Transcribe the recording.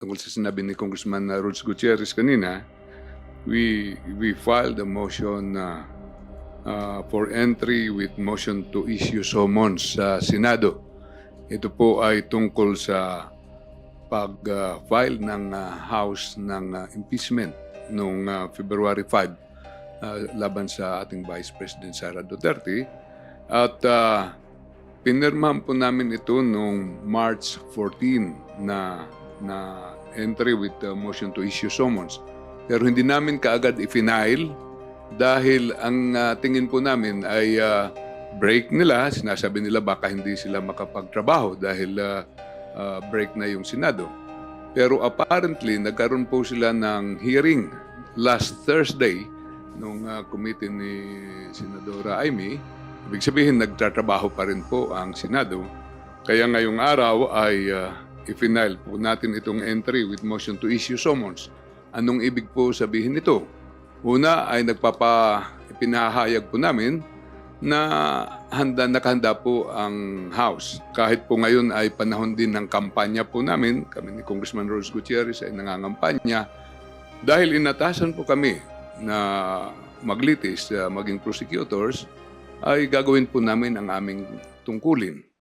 tungkol sa sinabi ni Congressman Ruds Gutierrez kanina, we filed a motion for entry with motion to issue summons sa Senado. Ito po ay tungkol sa pag-file ng House ng impeachment noong February 5 laban sa ating Vice President Sara Duterte. At pinirmahan po namin ito noong March 14 na entry with motion to issue summons. Pero hindi namin kaagad i-file dahil ang tingin po namin ay break nila. Sinasabi nila baka hindi sila makapagtrabaho dahil break na yung Senado. Pero apparently, nagkaroon po sila ng hearing last Thursday nung committee ni Senadora Amy. Ibig sabihin, nagtatrabaho pa rin po ang Senado. Kaya ngayong araw ay i-final po natin itong entry with motion to issue summons. Anong ibig po sabihin nito? Una ay ipinahayag po namin na nakahanda po ang House. Kahit po ngayon ay panahon din ng kampanya po namin, kami ni Congressman Ruds Gutierrez ay nangangampanya, dahil inatasan po kami na maglitis, maging prosecutors, ay gagawin po namin ang aming tungkulin.